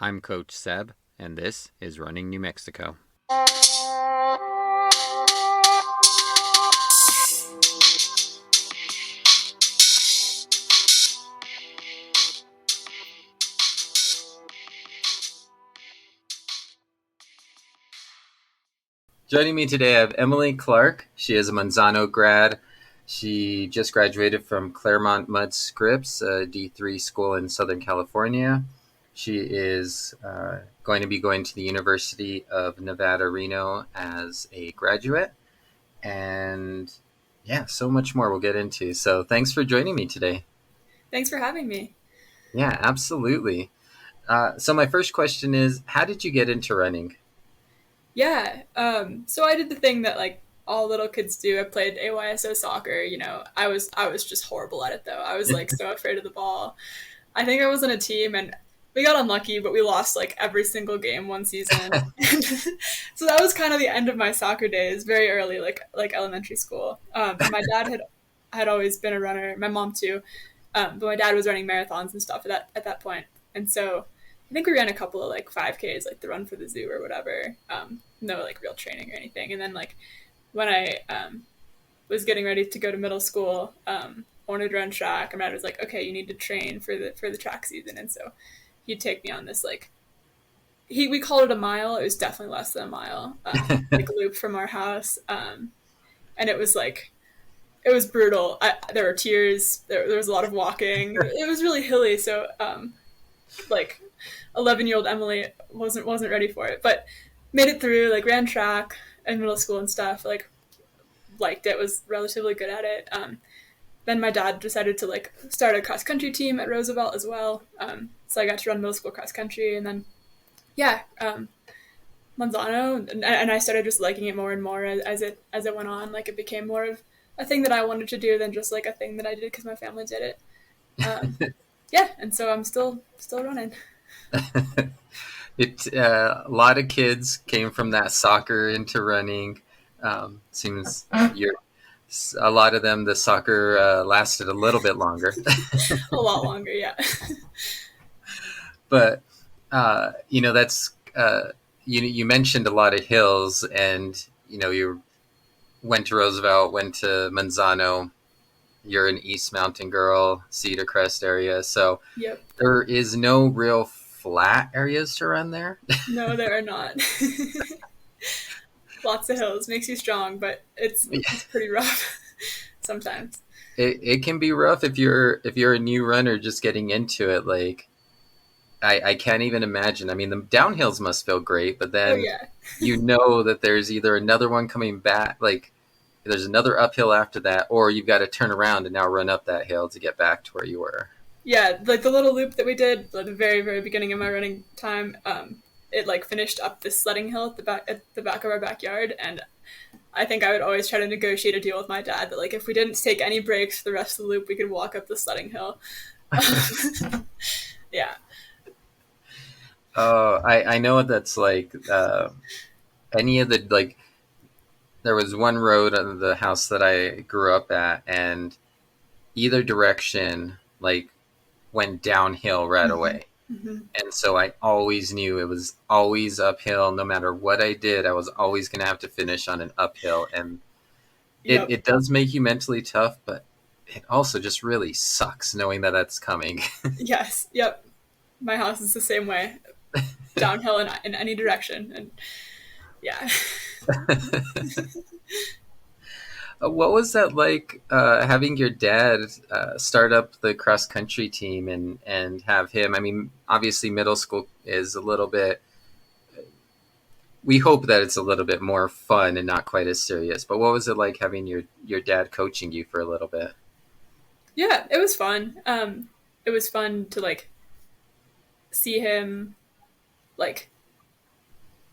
I'm Coach Seb, and this is Running New Mexico. Joining me today, I have Emily Clarke. She is a Manzano grad. She just graduated from Claremont Mudd Scripps, a D3 school in Southern California. She is going to be going to the University of Nevada Reno as a graduate. And yeah, so much more we'll get into. So thanks for joining me today. Thanks for having me. Yeah, absolutely. So my first question is, how did you get into running? Yeah, so I did the thing that like all little kids do. I played AYSO soccer. I was just horrible at it though. I was like so afraid of the ball. I think I was on a team and we got unlucky, but we lost like every single game one season. So that was kind of the end of my soccer days, very early, like elementary school. And my dad had always been a runner. My mom too. But my dad was running marathons and stuff at that point. And so I think we ran a couple of like 5Ks, like the run for the zoo or whatever. No like real training or anything. And then like when I was getting ready to go to middle school, I wanted to run track. And my dad was like, "Okay, you need to train for the track season." And so he'd take me on this like we called it a mile. It was definitely less than a mile, like loop from our house. And it was like it was brutal. There were tears. There was a lot of walking. It was really hilly. So like 11-year-old Emily wasn't ready for it, but made it through. Like ran track in middle school and stuff. Like liked it. Was relatively good at it. Then my dad decided to like start a cross country team at Roosevelt as well. So I got to run middle school cross country, and then yeah, Manzano, and I started just liking it more and more as it went on. Like it became more of a thing that I wanted to do than just like a thing that I did because my family did it. Yeah, and so I'm still running. A lot of kids came from that soccer into running. Seems you're a lot of them. The soccer lasted a little bit longer, A lot longer, yeah. but that's you mentioned a lot of hills, and you went to Roosevelt, went to Manzano. You're an East Mountain girl, Cedar Crest area, so Yep. there is no real flat areas to run there. No, there are not. Lots of hills makes you strong, but it's pretty rough sometimes. It can be rough if you're a new runner just getting into it. Like I can't even imagine. I mean, the downhills must feel great, but Oh then yeah. you know that there's either another one coming back, like there's another uphill after that, or you've got to turn around and now run up that hill to get back to where you were. Yeah, like the little loop that we did at the very very beginning of my running time, it like finished up this sledding hill at the back of our backyard, and I think I would always try to negotiate a deal with my dad that like if we didn't take any breaks for the rest of the loop, we could walk up the sledding hill. Yeah. Oh, I know what that's like. Any of the like, there was one road on the house that I grew up at, and either direction like went downhill right Mm-hmm. away. Mm-hmm. And so I always knew it was always uphill. No matter what I did, I was always going to have to finish on an uphill. And it, Yep. it does make you mentally tough, but it also just really sucks knowing that that's coming. Yes. Yep. My house is the same way, downhill in any direction, and yeah. What was that like, having your dad start up the cross country team and have him? I mean, obviously, middle school is a little bit. We hope that it's a little bit more fun and not quite as serious. But what was it like having your dad coaching you for a little bit? Yeah, it was fun. It was fun to like see him like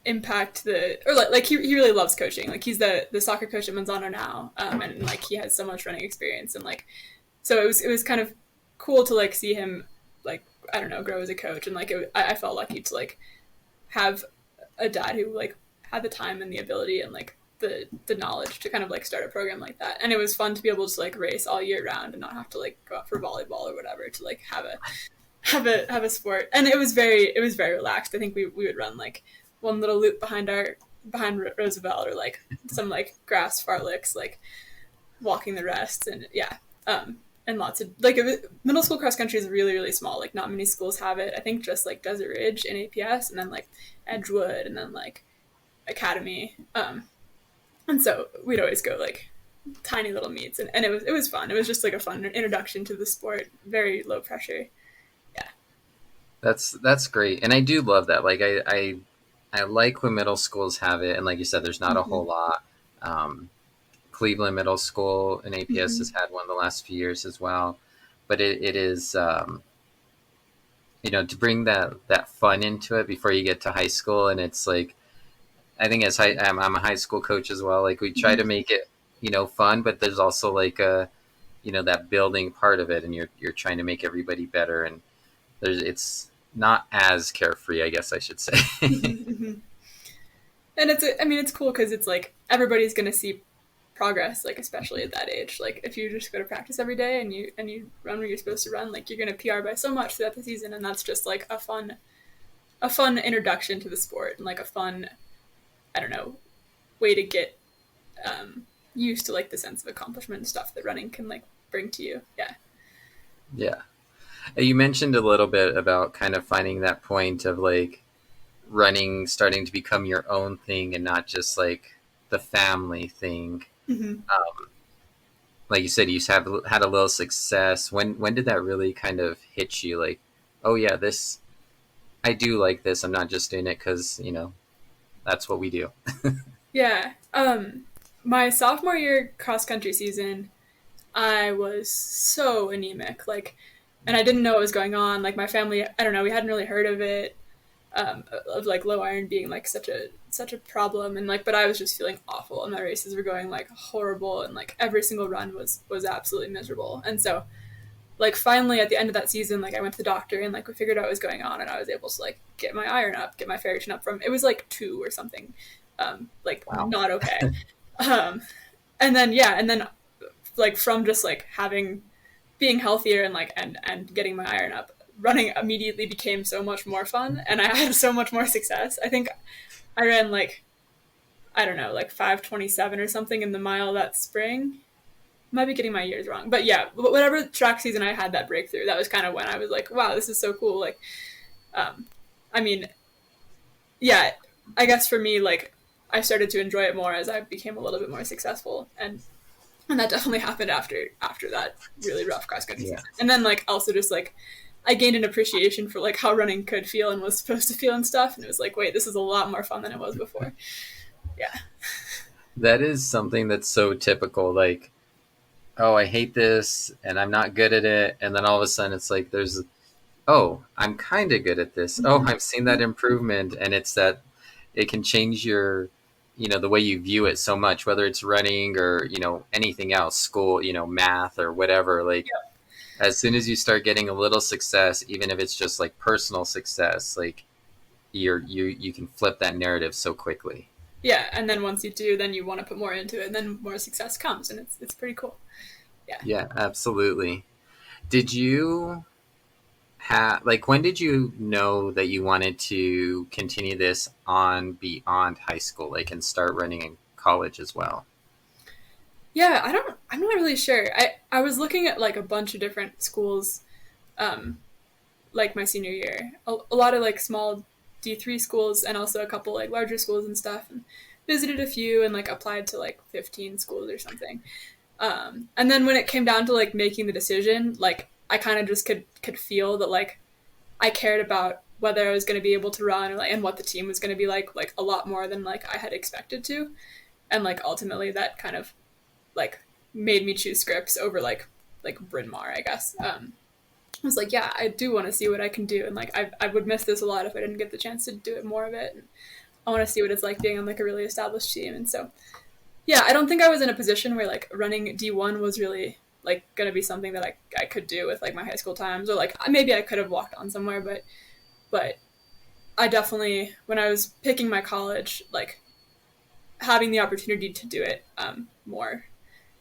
impact the or like he really loves coaching. Like he's the soccer coach at Manzano now, and like he has so much running experience, and like so it was kind of cool to like see him like I don't know grow as a coach, and like I felt lucky to like have a dad who like had the time and the ability and like the knowledge to kind of like start a program like that. And it was fun to be able to like race all year round and not have to like go out for volleyball or whatever to like have have a sport. And it was very relaxed. I think we would run like one little loop behind Roosevelt, or like some like grass fartleks, like walking the rest. And yeah, and lots of like middle school cross country is really really small. Like not many schools have it. I think just like Desert Ridge and APS, and then like Edgewood, and then like Academy. And so we'd always go like tiny little meets, and it was fun. It was just like a fun introduction to the sport, very low pressure. Yeah. That's great, and I do love that. Like I like when middle schools have it, and like you said, there's not a Mm-hmm. whole lot. Cleveland Middle School and APS Mm-hmm. has had one the last few years as well, but it is to bring that fun into it before you get to high school, and it's like I think I'm a high school coach as well. Like we try to Mm-hmm. make it fun, but there's also like a that building part of it, and you're trying to make everybody better, and it's not as carefree, I guess I should say. Mm-hmm. Mm-hmm. And I mean, it's cool because it's like everybody's gonna see progress, like especially at that age. Like if you just go to practice every day and you run where you're supposed to run, like you're gonna PR by so much throughout the season, and that's just like a fun introduction to the sport, and like a fun, I don't know, way to get used to like the sense of accomplishment and stuff that running can like bring to you. Yeah. Yeah. You mentioned a little bit about kind of finding that point of like running starting to become your own thing and not just like the family thing. Mm-hmm. Like you said, you have had a little success. When did that really kind of hit you? Like, oh yeah, this I do like this. I'm not just doing it because that's what we do. Yeah. My sophomore year cross country season, I was so anemic, like, and I didn't know what was going on. Like my family, I don't know, we hadn't really heard of it, of like low iron being like such a problem, and like, but I was just feeling awful, and my races were going like horrible, and like every single run was absolutely miserable. And so, like, finally at the end of that season, like I went to the doctor, and like we figured out what was going on, and I was able to like get my iron up, get my ferritin up from, it was like 2 or something, like Wow. not okay. Um, and then yeah, and then like from just like having being healthier and like and getting my iron up, running immediately became so much more fun, and I had so much more success. I think I ran like, I don't know, like 5:27 or something in the mile that spring. Might be getting my years wrong, but yeah, whatever track season I had that breakthrough, that was kind of when I was like, wow, this is so cool. Like, um, I mean, yeah, I guess for me, like, I started to enjoy it more as I became a little bit more successful, and that definitely happened after that really rough cross country Yeah. season. And then like also just like I gained an appreciation for like how running could feel and was supposed to feel and stuff, and it was like, wait, this is a lot more fun than it was before. Yeah. That is something that's so typical. Like, oh, I hate this and I'm not good at it. And then all of a sudden it's like, oh, I'm kind of good at this. Oh, Mm-hmm. I've seen that improvement. And it's that it can change the way you view it so much, whether it's running or, anything else, school, math or whatever. Like, as soon as you start getting a little success, even if it's just like personal success, like you can flip that narrative so quickly. Yeah, and then once you do, then you want to put more into it, and then more success comes, and it's pretty cool. Yeah. Yeah, absolutely. Did you like when did you know that you wanted to continue this on beyond high school, like and start running in college as well? Yeah, I'm not really sure. I was looking at like a bunch of different schools, um, like my senior year. A lot of like small D3 schools, and also a couple like larger schools and stuff, and visited a few, and like applied to like 15 schools or something. And then when it came down to like making the decision, like I kind of just could feel that like I cared about whether I was going to be able to run, or like, and what the team was going to be like a lot more than like I had expected to. And like ultimately that kind of like made me choose Scripps over like Bryn Mawr, I guess. I was like, yeah, I do want to see what I can do, and like I would miss this a lot if I didn't get the chance to do it more of it. And I want to see what it's like being on like a really established team. And so yeah, I don't think I was in a position where like running D1 was really like gonna be something that I could do with like my high school times, or like maybe I could have walked on somewhere, but I definitely, when I was picking my college, like having the opportunity to do it more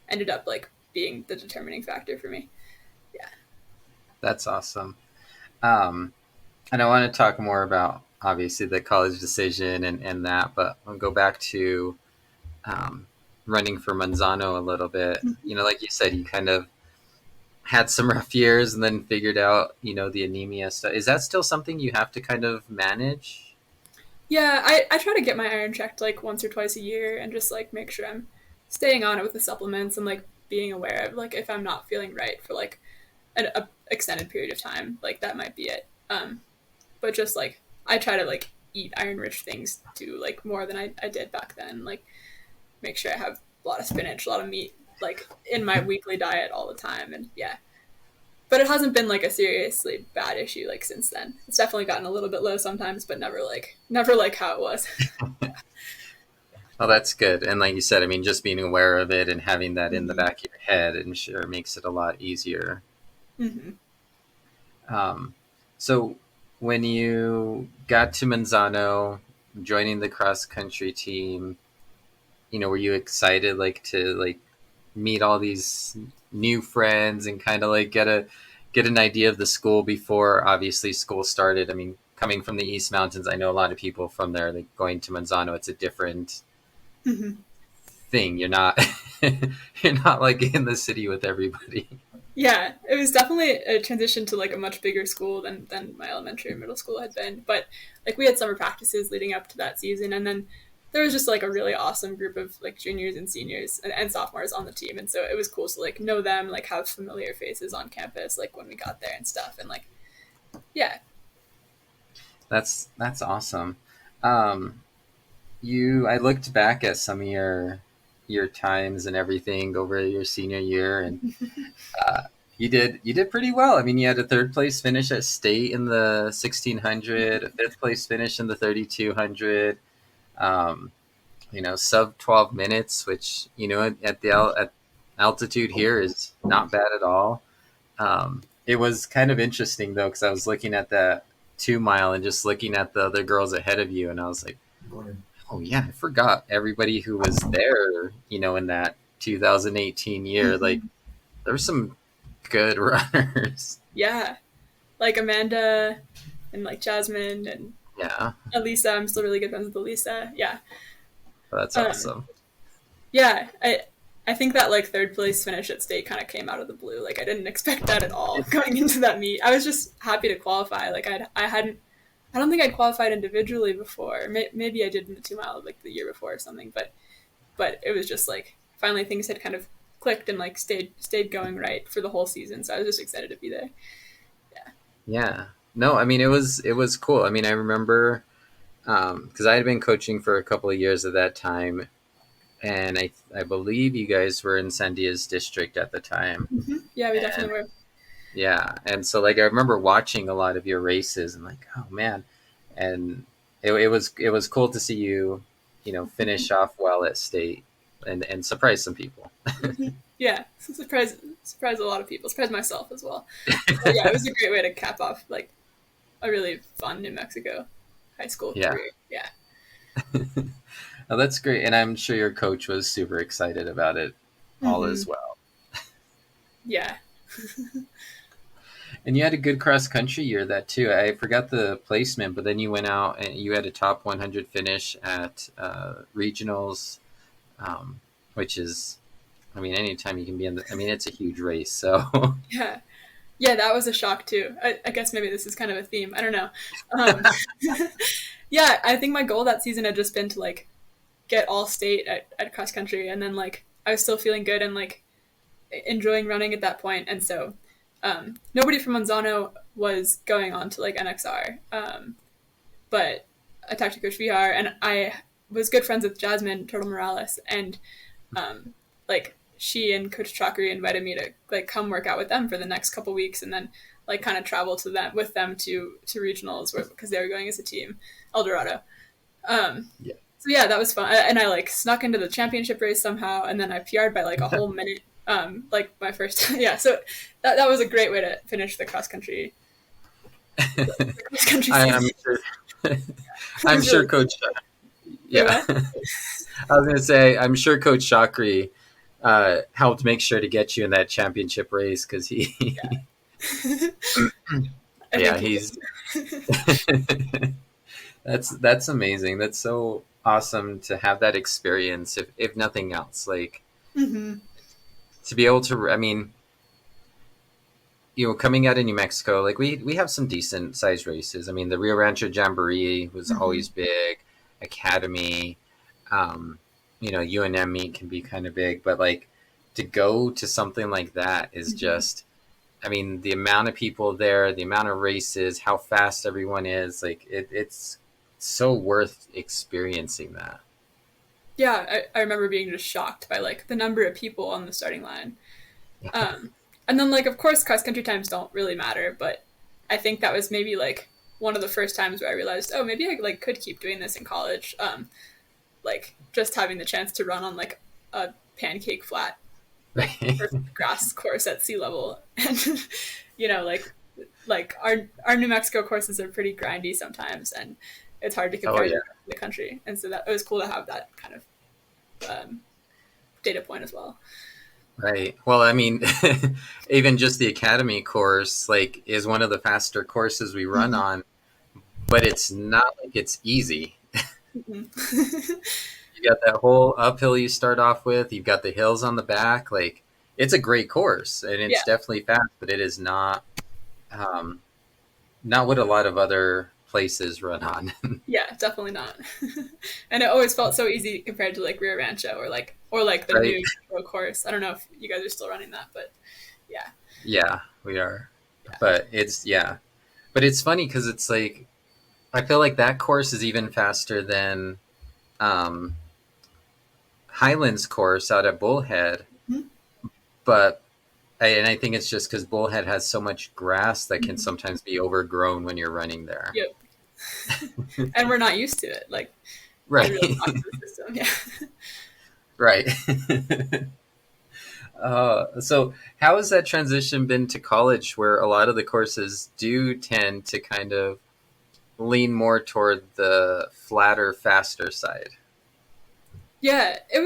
ended up like being the determining factor for me. Yeah. That's awesome. Um, and I want to talk more about obviously the college decision and that, but I'll go back to um, running for Manzano a little bit. Like you said, you kind of had some rough years and then figured out, the anemia stuff. Is that still something you have to kind of manage? Yeah, I try to get my iron checked like once or twice a year and just like make sure I'm staying on it with the supplements and like being aware of like if I'm not feeling right for like a extended period of time, like that might be it. But just like I try to like eat iron rich things too, like more than I did back then. Like make sure I have a lot of spinach, a lot of meat, like in my weekly diet all the time. And yeah, but it hasn't been like a seriously bad issue like since then. It's definitely gotten a little bit low sometimes, but never like how it was. Oh, that's good. And like you said, I mean, just being aware of it and having that in the Mm-hmm. back of your head, and sure makes it a lot easier. Mm-hmm. Um, so when you got to Manzano, joining the cross country team, were you excited like to like meet all these new friends and kind of like get an idea of the school before obviously school started? I mean, coming from the East Mountains, I know a lot of people from there. Like going to Manzano, it's a different Mm-hmm. thing. You're not you're not like in the city with everybody. Yeah, it was definitely a transition to like a much bigger school than my elementary and middle school had been. But like we had summer practices leading up to that season, and then there was just like a really awesome group of like juniors and seniors and sophomores on the team, and so it was cool to like know them, like have familiar faces on campus, like when we got there and stuff, and like yeah. That's awesome. Um, I looked back at some of your times and everything over your senior year, and uh, you did pretty well. I mean, you had a third place finish at state in the 1600, a fifth place finish in the 3200. Um, sub 12 minutes, which at at altitude here is not bad at all. It was kind of interesting though, because I was looking at that 2 mile and just looking at the other girls ahead of you, and I was like, oh yeah, I forgot everybody who was there, in that 2018 year. Like Mm-hmm. there were some good runners. Yeah, like Amanda and like Jasmine and Yeah, Elisa. I'm still really good friends with Elisa. Yeah. that's Um, awesome. yeah, I think that like third place finish at state kind of came out of the blue. Like I didn't expect that at all going into that meet. I was just happy to qualify. Like I hadn't I don't think I'd qualified individually before. Maybe I did in the 2 mile like the year before or something. But it was just like finally things had kind of clicked and like stayed going right for the whole season. So I was just excited to be there. Yeah. Yeah. No, I mean it was cool. I mean, I remember because I had been coaching for a couple of years at that time, and I believe you guys were in Sandia's district at the time. Mm-hmm. Yeah, we And definitely were. yeah, and so like I remember watching a lot of your races and like, oh man, and it was cool to see you, finish off well at state and surprise some people. Mm-hmm. Yeah, surprise a lot of people. Surprise myself as well. But yeah, it was a great way to cap off like a really fun New Mexico high school Yeah. career. Yeah. Oh, that's great, and I'm sure your coach was super excited about it all Mm-hmm. as well. Yeah. And you had a good cross country year that too. I forgot the placement, but then you went out and you had a top 100 finish at regionals, um, which is, I mean, anytime you can be in the, I mean, it's a huge race. So Yeah. Yeah, that was a shock too. I guess maybe this is kind of a theme. I don't know. Um, yeah, I think my goal that season had just been to like get all state at cross country, and then like I was still feeling good and like enjoying running at that point, and so nobody from Manzano was going on to like NXR, but I talked to Coach Vihar, and I was good friends with Jasmine Turtle Morales, and like she and Coach Chakri invited me to like come work out with them for the next couple weeks, and then like kind of travel to them with them to regionals because they were going as a team, El Dorado. Um, yeah, so yeah, that was fun, and I like snuck into the championship race somehow, and then I PR'd by like a whole minute. Like my first, yeah. So that was a great way to finish the cross country I'm season. sure. It I'm was sure really Coach. wait, Yeah, what? I was gonna say I'm sure Coach Chakri helped make sure to get you in that championship race because he. Yeah. I Yeah, think he he's did. that's amazing. That's so awesome to have that experience, if nothing else. Like Hmm. to be able to, I mean, coming out of New Mexico, like we have some decent sized races. I mean, the Rio Rancho Jamboree was Hmm. always big. Academy, um, UNM meet can be kind of big, but like to go to something like that is Hmm. just, I mean, the amount of people there, the amount of races, how fast everyone is, like it's so worth experiencing that. Yeah, I remember being just shocked by like the number of people on the starting line. Um, and then like of course cross country times don't really matter, but I think that was maybe like one of the first times where I realized, oh, maybe I like could keep doing this in college. Like just having the chance to run on like a pancake flat, like Right. perfect grass course at sea level, and you know, like our New Mexico courses are pretty grindy sometimes, and it's hard to Oh compare to yeah. the rest of the country. And so that it was cool to have that kind of um, data point as well. Right. Well, I mean, even just the academy course, like, is one of the faster courses we run Mm-hmm. on, but it's not like it's easy. Mm-hmm. You got that whole uphill you start off with. You've got the hills on the back. Like, it's a great course, and Yeah, it's definitely fast, but it is um, not what a lot of other places run on. yeah, definitely not. And it always felt so easy compared to like Rio Rancho or like the Right? new pro course. I don't know if you guys are still running that, but yeah, Yeah, we are. yeah. But but it's funny because it's like I feel like that course is even faster than um, Highlands course out at Bullhead, Mm-hmm. but and I think it's just because Bullhead has so much grass that can Mm-hmm. sometimes be overgrown when you're running there. Yep. And we're not used to it. Like the Right, real talk of the system. Yeah. right. So, how has that transition been to college, where a lot of the courses do tend to kind of lean more toward the flatter, faster side? Yeah, it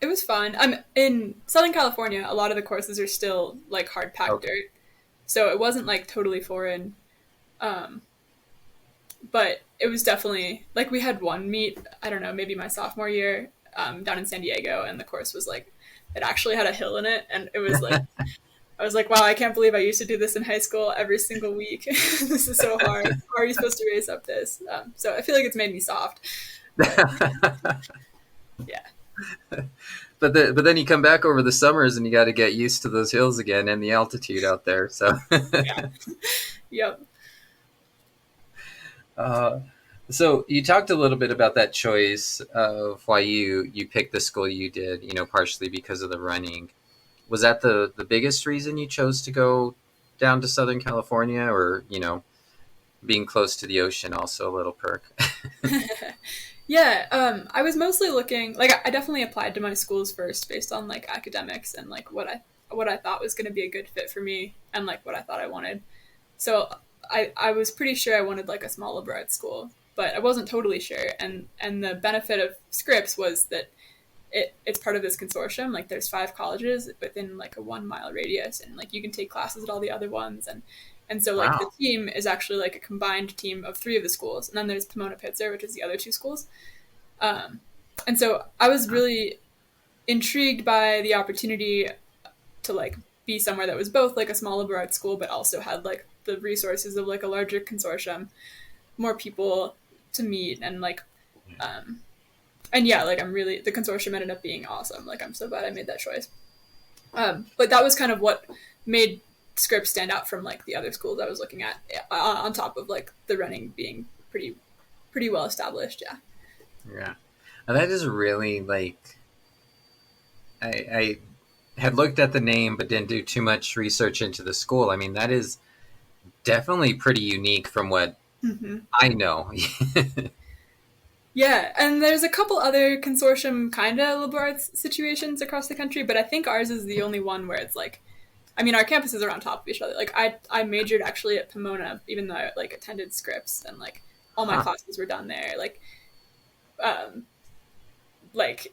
was fun. I'm in Southern California. A lot of the courses are still like hard packed Okay. dirt, so it wasn't like totally foreign. Um, but it was definitely like we had one meet. I don't know, maybe my sophomore year, down in San Diego, and the course was like it actually had a hill in it, and it was like I was like, wow, I can't believe I used to do this in high school every single week. This is so hard. How are you supposed to race up this? So I feel like it's made me soft, but yeah, But then you come back over the summers and you got to get used to those hills again and the altitude out there. So, yeah, yep. uh, so you talked a little bit about that choice of why you picked the school you did. Partially because of the running. Was that the biggest reason you chose to go down to Southern California, or being close to the ocean also a little perk? Yeah, I was mostly looking like I definitely applied to my schools first based on like academics and like what I thought was going to be a good fit for me and like what I thought I wanted. So I was pretty sure I wanted like a small liberal arts school, but I wasn't totally sure. And the benefit of Scripps was that it's part of this consortium. Like there's 5 colleges within like a 1 mile radius, and like you can take classes at all the other ones. And so like the Wow. team is actually like a combined team of 3 of the schools, and then there's Pomona Pitzer, which is the other 2 schools. Um, and so I was really intrigued by the opportunity to like be somewhere that was both like a small liberal arts school, but also had like the resources of like a larger consortium, more people to meet, and like um, and yeah, like I'm really the consortium ended up being awesome. Like I'm so glad I made that choice. But that was kind of what made Scripps stand out from like the other schools I was looking at, on top of like the running being pretty well established. Yeah. Yeah. And that is really like I had looked at the name but didn't do too much research into the school. I mean, that is definitely pretty unique from what Mm-hmm. I know. Yeah, and there's a couple other consortium kind of liberal arts situations across the country, but I think ours is the only one where it's like, I mean, our campuses are on top of each other. Like, I majored actually at Pomona, even though I like attended Scripps, and like all my Huh. classes were done there. Um, like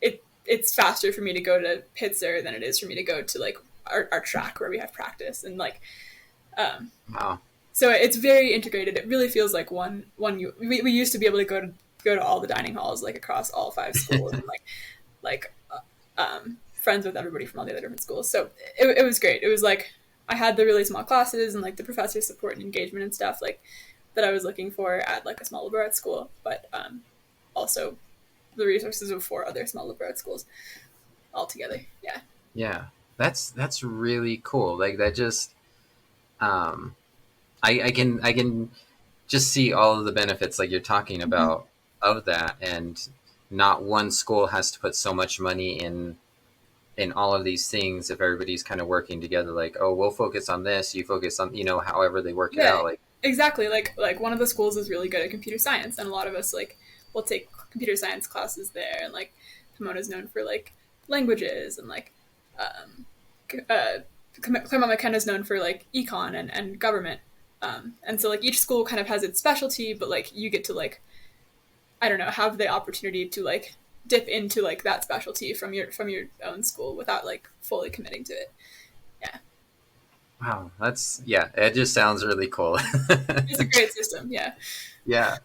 it's faster for me to go to Pitzer than it is for me to go to like our track where we have practice, and like, um, Wow. So it's very integrated. It really feels like we used to be able to go to all the dining halls like across all 5 schools and like friends with everybody from all the other different schools. So it was great. It was like I had the really small classes and like the professor support and engagement and stuff like that I was looking for at like a small liberal arts school, but also the resources of 4 other small liberal arts schools all together. Yeah. Yeah, that's really cool. Like that just um, I can just see all of the benefits like you're talking Mm-hmm. about of that, and not one school has to put so much money in all of these things if everybody's kind of working together. Like, oh, we'll focus on this, you focus on, however they work it Yeah, out. Like, exactly. Like one of the schools is really good at computer science, and a lot of us like will take computer science classes there. And like Pomona's known for like languages, and like um, Claremont McKenna is known for like econ and government. And so like each school kind of has its specialty, but like you get to like I don't know have the opportunity to like dip into like that specialty from your own school without like fully committing to it. Yeah, wow, yeah, it just sounds really cool. it's a great system. Yeah. Yeah.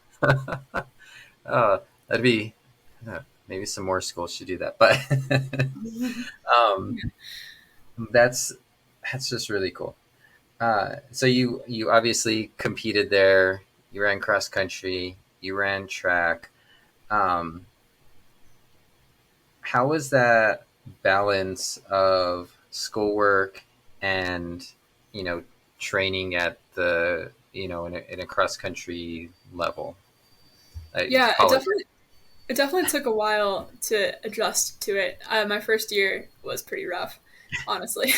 That'd be maybe some more schools should do that, but um, that's that's just really cool. So you obviously competed there. You ran cross country. You ran track. Um, how was that balance of schoolwork and training at the in a cross country level, like Yeah, college? it definitely took a while to adjust to it. My first year was pretty rough, honestly.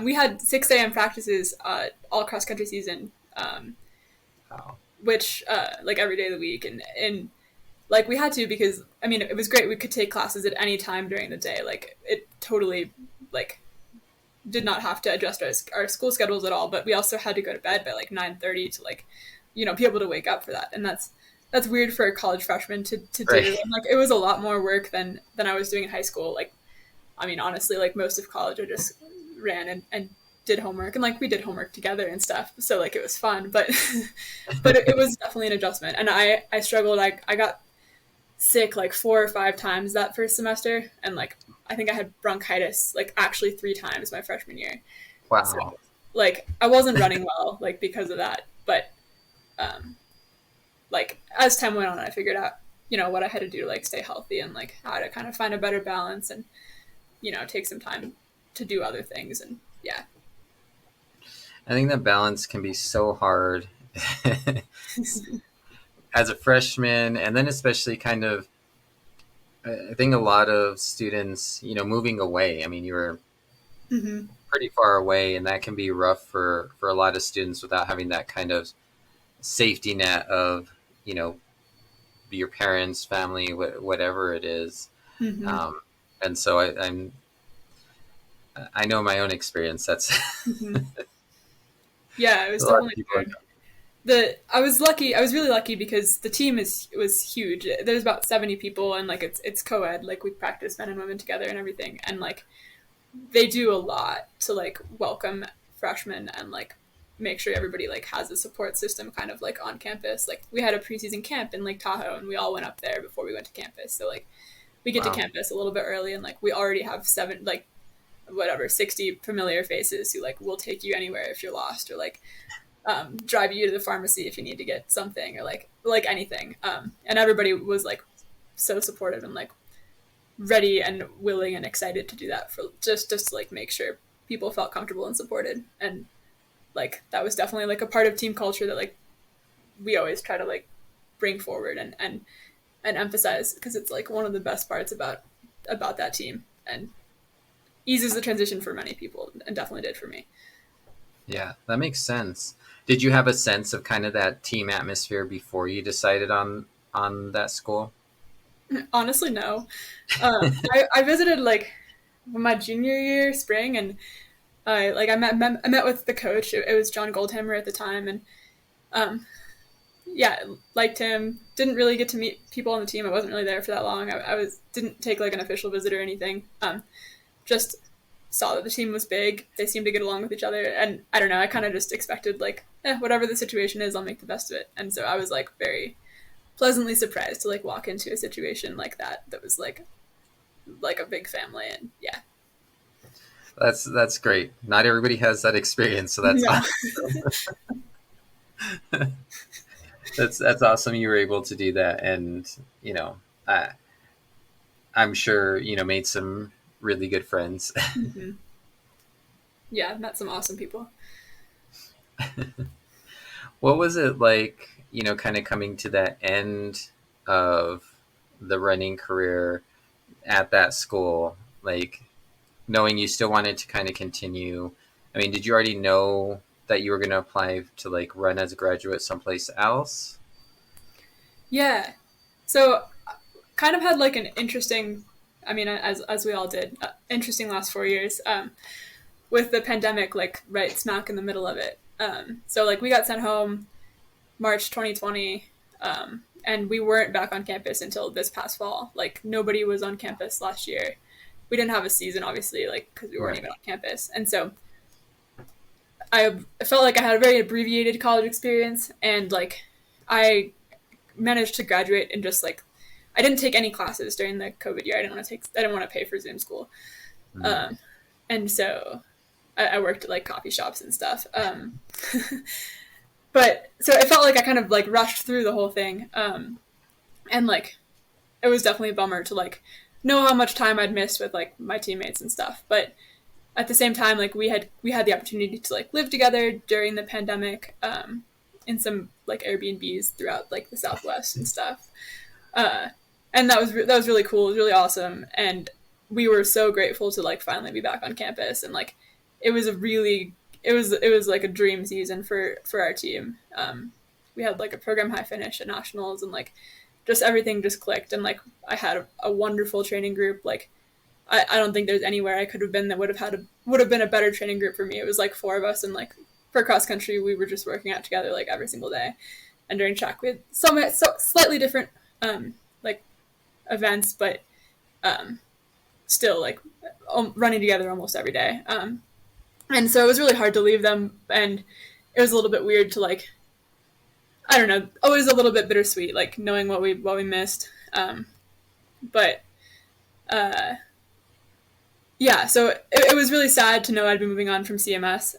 We had 6 a.m. practices all cross country season, Wow. which like every day of the week, and like we had to because I mean it was great. We could take classes at any time during the day. Like it totally like did not have to adjust our school schedules at all. But we also had to go to bed by like 9:30 to like be able to wake up for that, and that's weird for a college freshman to do. Right. And like it was a lot more work than I was doing in high school. Like I mean, honestly, like most of college, I just ran and did homework, and like we did homework together and stuff. So like it was fun, but but it was definitely an adjustment, and I struggled. I got sick like 4 or 5 times that first semester, and like I think I had bronchitis like actually 3 times my freshman year. So Wow. like I wasn't running well like because of that, but um, like as time went on, I figured out what I had to do to like stay healthy and like how to kind of find a better balance and take some time to do other things and yeah. I think that balance can be so hard as a freshman, and then especially kind of, I think a lot of students, moving away. I mean, you were Mm-hmm. pretty far away, and that can be rough for a lot of students without having that kind of safety net of, you know, your parents, family, whatever it is. Mm-hmm. Um, and so I know my own experience. That's Mm-hmm. Yeah, it a was lot of definitely people. hard. I was lucky. I was really lucky because the team was huge. There's about 70 people, and like it's co-ed. Like we practice men and women together and everything, and like they do a lot to like welcome freshmen and like make sure everybody like has a support system kind of like on campus. Like we had a preseason camp in Lake Tahoe, and we all went up there before we went to campus. So like we get to Wow. campus a little bit early, and like we already have seven like whatever 60 familiar faces who like will take you anywhere if you're lost or like drive you to the pharmacy if you need to get something or like anything. And everybody was like so supportive and like ready and willing and excited to do that for just to like make sure people felt comfortable and supported. And like that was definitely like a part of team culture that like we always try to like bring forward and emphasize because it's like one of the best parts about that team and eases the transition for many people and definitely did for me. Yeah, that makes sense. Did you have a sense of kind of that team atmosphere before you decided on that school? Honestly, no. I visited like my junior year spring and I met with the coach. It was John Goldhammer at the time, and um, yeah, liked him. Didn't really get to meet people on the team. I wasn't really there for that long. I was didn't take like an official visit or anything. Just saw that the team was big. They seemed to get along with each other. And I don't know, I kind of just expected like, whatever the situation is, I'll make the best of it. And so I was like very pleasantly surprised to like walk into a situation like that was like a big family. And yeah. That's great. Not everybody has that experience, so that's Yeah. that's awesome. You were able to do that, and you know, I'm sure made some really good friends. Mm-hmm. Yeah, met some awesome people. What was it like, kind of coming to that end of the running career at that school? Like, knowing you still wanted to kind of continue. I mean, did you already know that you were going to apply to like run as a graduate someplace else? Yeah. So kind of had like an interesting, I mean, as we all did, interesting last 4 years with the pandemic, like right smack in the middle of it. So like we got sent home March 2020, and we weren't back on campus until this past fall. Like nobody was on campus last year. We didn't have a season, obviously, like because we weren't Right. even on campus. And so I felt like I had a very abbreviated college experience, and like I managed to graduate in just like I didn't take any classes during the COVID year. I didn't want to pay for Zoom school, Mm. um, and so I worked at like coffee shops and stuff. But so it felt like I kind of like rushed through the whole thing, and like it was definitely a bummer to like know how much time I'd missed with like my teammates and stuff. But at the same time, like we had the opportunity to like live together during the pandemic, in some like Airbnbs throughout like the Southwest and stuff. Uh, and that was really cool. It was really awesome, and we were so grateful to like finally be back on campus. And like it was a really it was like a dream season for our team. We had like a program high finish at nationals, and like just everything just clicked. And like I had a wonderful training group. Like I don't think there's anywhere I could have been that would have been a better training group for me. It was like four of us, and like for cross country, we were just working out together like every single day. And during track, we had so slightly different like events, but still like running together almost every day. And so it was really hard to leave them, and it was a little bit weird to like I don't know, always a little bit bittersweet, like knowing what we missed. But yeah, so it was really sad to know I'd be moving on from CMS.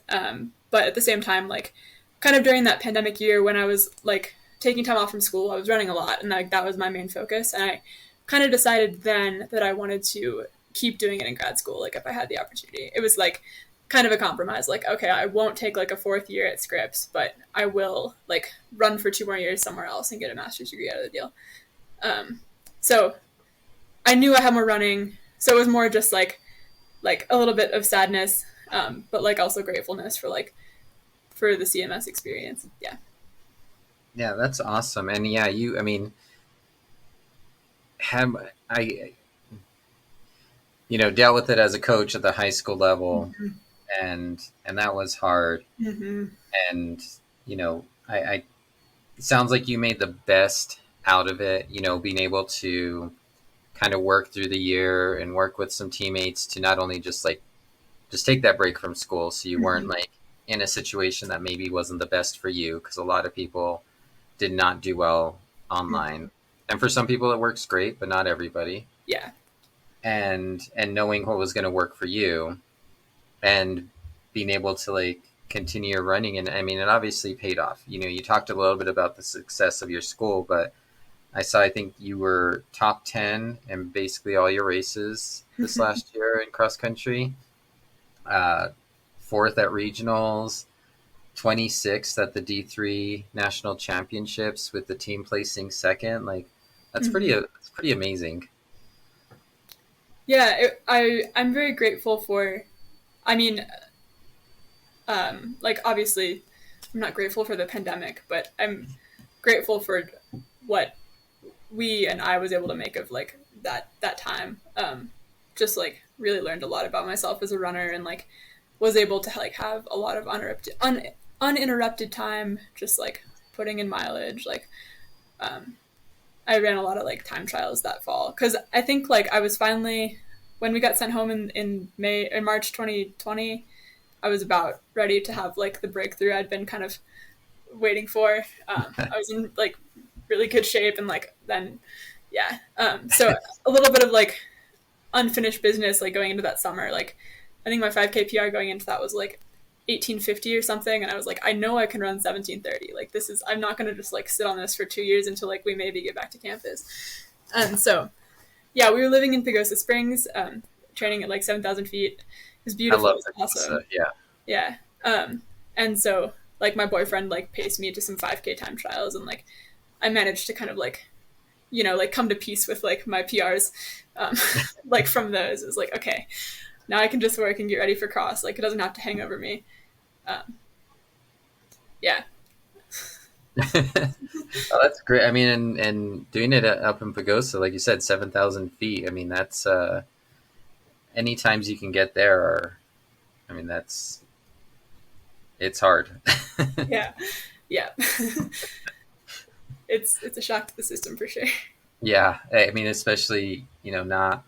But at the same time, like kind of during that pandemic year when I was like taking time off from school, I was running a lot, and like that was my main focus. And I kind of decided then that I wanted to keep doing it in grad school, like if I had the opportunity. It was like kind of a compromise. Like, okay, I won't take like a fourth year at Scripps, but I will like run for 2 more years somewhere else and get a master's degree out of the deal. So I knew I had more running, so it was more just like a little bit of sadness, but like also gratefulness for the CMS experience. Yeah. Yeah, that's awesome. And yeah, I mean, have I, dealt with it as a coach at the high school level, Mm-hmm. and that was hard. Mm-hmm. And I it sounds like you made the best out of it. Being able to kind of work through the year and work with some teammates to not only just take that break from school, so you weren't Mm-hmm. like in a situation that maybe wasn't the best for you, because a lot of people did not do well online, and for some people it works great, but not everybody. Yeah. And knowing what was going to work for you, and being able to like continue your running. And I mean, it obviously paid off. You talked a little bit about the success of your school, but I think you were top 10 in basically all your races this last year in cross country, uh, fourth at regionals, 26th at the D3 national championships, with the team placing second. Like Mm-hmm. that's pretty amazing. Yeah. I'm very grateful for. I mean, like obviously, I'm not grateful for the pandemic, but I'm grateful for what we and I was able to make of like that time. Just like really learned a lot about myself as a runner, and like was able to like have a lot of uninterrupted time, just like putting in mileage. Like I ran a lot of like time trials that fall because I think like I was finally when we got sent home in March 2020, I was about ready to have like the breakthrough I'd been kind of waiting for. I was in like really good shape, and like then yeah. So a little bit of like unfinished business like going into that summer. Like I think my 5K PR going into that was like 1850 or something, and I was like, I know I can run 1730. Like this is, I'm not going to just like sit on this for 2 years until like we maybe get back to campus. And so yeah, we were living in Pagosa Springs, training at like 7,000 feet. It was I beautiful. love It was this. awesome. Yeah. Yeah. And so like my boyfriend like paced me to some 5K time trials, and like I managed to kind of like, you know, like come to peace with like my PRs, like from those. It was like, okay, now I can just work and get ready for cross. Like it doesn't have to hang over me. Yeah. Oh, that's great. I mean, and doing it up in Pagosa, like you said, 7,000 feet. I mean, that's any times you can get there are, I mean, it's hard. Yeah. Yeah. It's a shock to the system for sure. Yeah, I mean, especially not,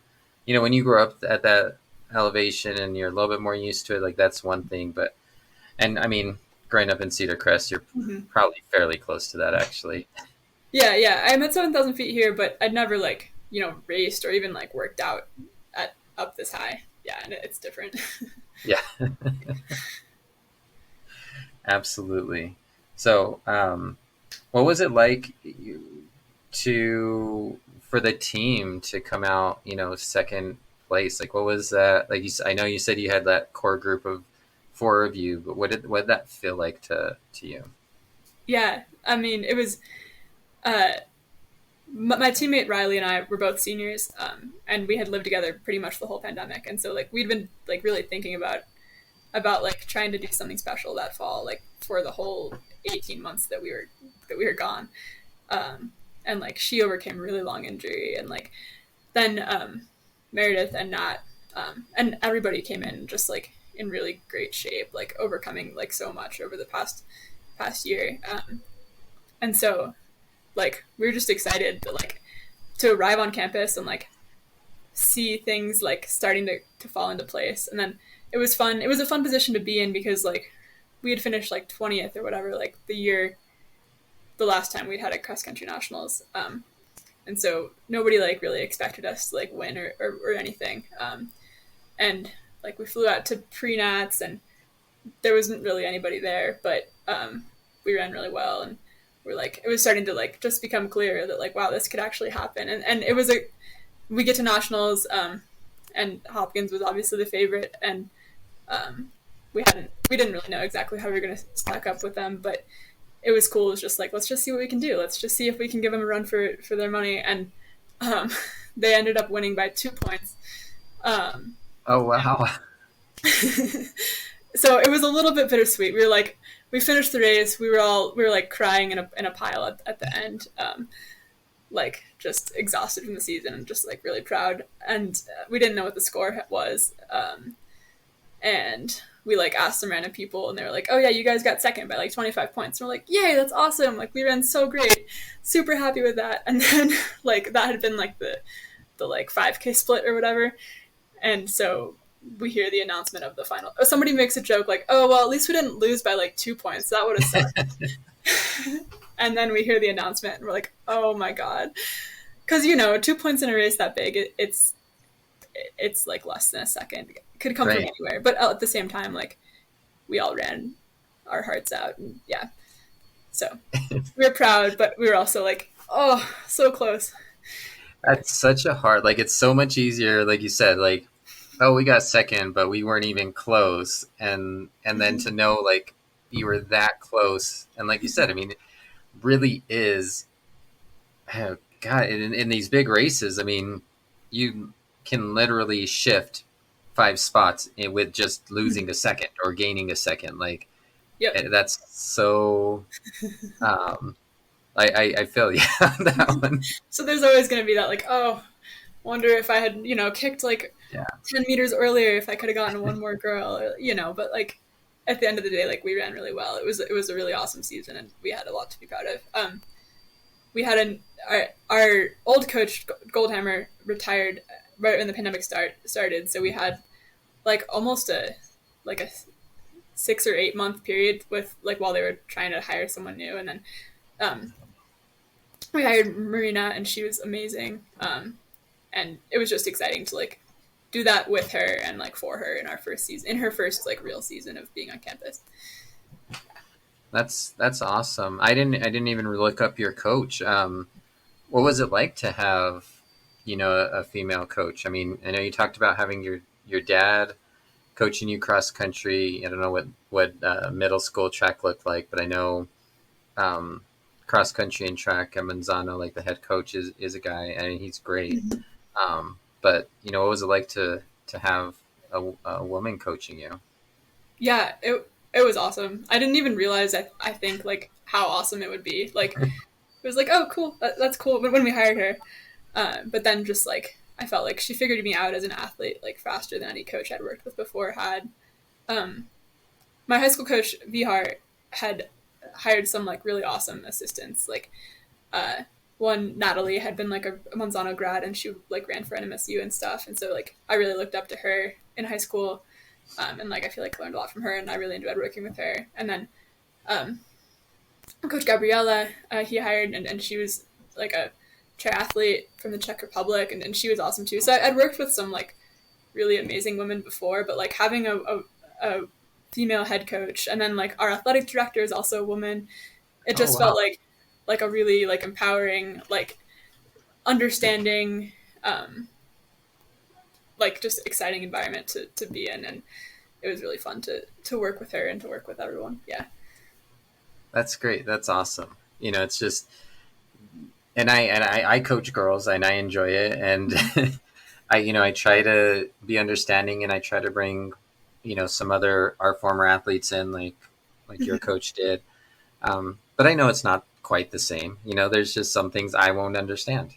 when you grow up at that elevation and you're a little bit more used to it, like that's one thing. But and I mean, growing up in Cedar Crest, you're Mm-hmm. probably fairly close to that, actually. Yeah, yeah. I'm at 7,000 feet here, but I'd never like, you know, raced or even like worked out at up this high. Yeah, and it's different. Yeah, absolutely. So, what was it like to for the team to come out, second place? Like, what was that? Like, I know you said you had that core group of four of you, but what did that feel like to you? Yeah, I mean, it was uh, my teammate Riley and I were both seniors, and we had lived together pretty much the whole pandemic, and so like we'd been like really thinking about like trying to do something special that fall, like for the whole 18 months that we were gone. And like she overcame a really long injury, and like then Meredith and Nat, and everybody came in just like in really great shape, like overcoming like so much over the past year. And so like we were just excited to arrive on campus and like see things like starting to fall into place. And then it was fun. It was a fun position to be in because like we had finished like 20th or whatever, like the last time we'd had a cross country nationals. And so nobody like really expected us to like win or anything. And like we flew out to pre-nats, and there wasn't really anybody there, but we ran really well, and we're like, it was starting to like just become clear that like, wow, this could actually happen. And it was we get to nationals, and Hopkins was obviously the favorite, and we didn't really know exactly how we were going to stack up with them, but it was cool. It was just like, let's just see what we can do. Let's just see if we can give them a run for their money. And um, they ended up winning by 2 points. Oh wow! So it was a little bit bittersweet. We finished the race. We were like crying in a pile at the end, like just exhausted from the season and just like really proud. And we didn't know what the score was. And we like asked some random people, and they were like, oh yeah, you guys got second by like 25 points. And we're like, yay, that's awesome. Like we ran so great, super happy with that. And then like that had been like the like 5K split or whatever. And so we hear the announcement of the final. Somebody makes a joke like, oh, well, at least we didn't lose by like 2 points. That would have sucked. And then we hear the announcement, and we're like, oh my God. Because, 2 points in a race that big, it's like less than a second. It could come from anywhere. But at the same time, like, we all ran our hearts out. And yeah. So we were proud, but we were also like, oh, so close. That's such a hard. Like, it's so much easier. Like you said, like, oh, we got second, but we weren't even close. And then to know like you were that close, and like you said, I mean, it really is. Oh, God, in these big races, I mean, you can literally shift 5 spots with just losing a second or gaining a second. Like, Yep. that's so. I feel you on that one. So there's always going to be that like, oh, wonder if I had, kicked like 10 meters earlier, if I could have gotten one more girl, or, but like at the end of the day, like we ran really well. It was a really awesome season, and we had a lot to be proud of. We had our old coach Goldhammer retired right when the pandemic started. So we had like almost a 6 or 8 month period with like while they were trying to hire someone new, and then um, we hired Marina, and she was amazing. And it was just exciting to like do that with her and like for her in our first season, in her first like real season of being on campus. That's awesome. I didn't even look up your coach. What was it like to have, a female coach? I mean, I know you talked about having your dad coaching you cross country. I don't know what middle school track looked like, but I know cross country and track at Manzano, like the head coach is a guy, and he's great. But what was it like to have a woman coaching you? Yeah, it was awesome. I didn't even realize I think like how awesome it would be. Like it was like, oh cool, that's cool when we hired her. But then just like I felt like she figured me out as an athlete like faster than any coach I'd worked with before had. Um, my high school coach Vihar had hired some like really awesome assistants. Like uh, one Natalie had been like a Manzano grad, and she like ran for NMSU and stuff. And so like I really looked up to her in high school, and like I feel like I learned a lot from her, and I really enjoyed working with her. And then um, Coach Gabriella he hired, and she was like a triathlete from the Czech Republic, and she was awesome too. So I'd worked with some like really amazing women before, but like having a female head coach, and then like our athletic director is also a woman. It Oh just felt wow, like a really like empowering, like understanding, like just exciting environment to be in, and it was really fun to work with her and to work with everyone. Yeah. that's great. That's awesome. It's just, and I coach girls and I enjoy it, and I try to be understanding, and I try to bring some other our former athletes in, like your coach did. But I know it's not quite the same. There's just some things I won't understand.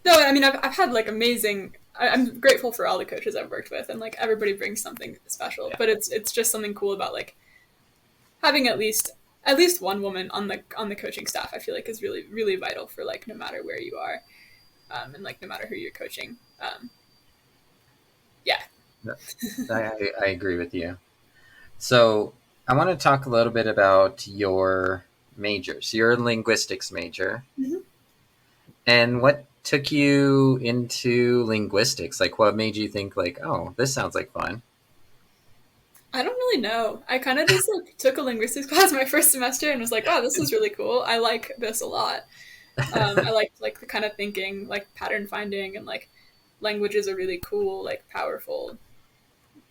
No, I mean I've had like amazing. I'm grateful for all the coaches I've worked with, and like everybody brings something special. Yeah. But it's just something cool about like having at least one woman on the coaching staff. I feel like is really really vital for like no matter where you are, and like no matter who you're coaching. Yeah. I agree with you. So I want to talk a little bit about your major. So you're a linguistics major. Mm-hmm. And what took you into linguistics? Like, what made you think, like, oh, this sounds like fun? I don't really know. I kind of just like took a linguistics class my first semester and was like, "Oh, this is really cool. I like this a lot." I like the kind of thinking, like pattern finding, and like languages are really cool, like powerful.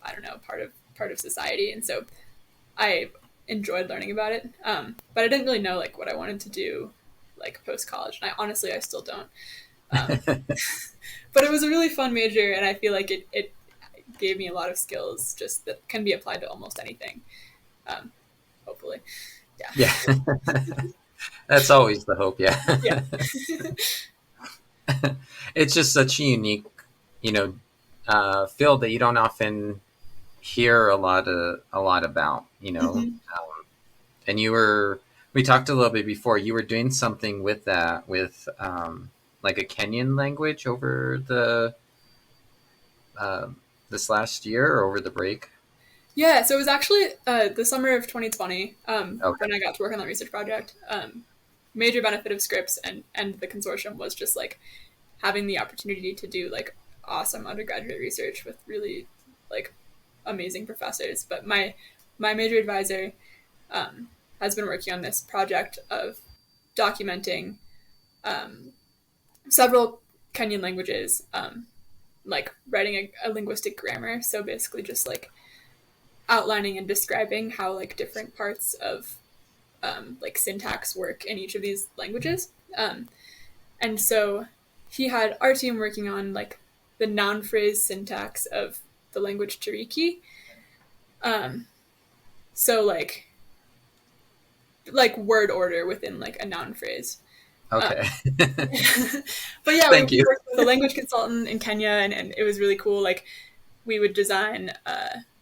I don't know, part of society, and so I enjoyed learning about it. But I didn't really know like what I wanted to do, like post college, and I still don't. Um, but it was a really fun major, and I feel like it gave me a lot of skills just that can be applied to almost anything. Um, hopefully, yeah, Yeah, that's always the hope. Yeah. yeah. It's just such a unique, field that you don't often hear a lot about, Mm-hmm. and we talked a little bit before, you were doing something with that, with like a Kenyan language over uh, this last year or over the break. Yeah, so it was actually the summer of 2020 Okay. when I got to work on that research project. Major benefit of Scripps and the consortium was just like having the opportunity to do like awesome undergraduate research with really like amazing professors. But my major advisor has been working on this project of documenting um, several Kenyan languages, like writing a linguistic grammar. So basically, just like outlining and describing how like different parts of like syntax work in each of these languages. And so he had our team working on like the noun phrase syntax of the language Cherokee. Um, so like word order within like a noun phrase. Um, Okay. but yeah, Thank we you. worked with a language consultant in Kenya, and it was really cool. Like we would design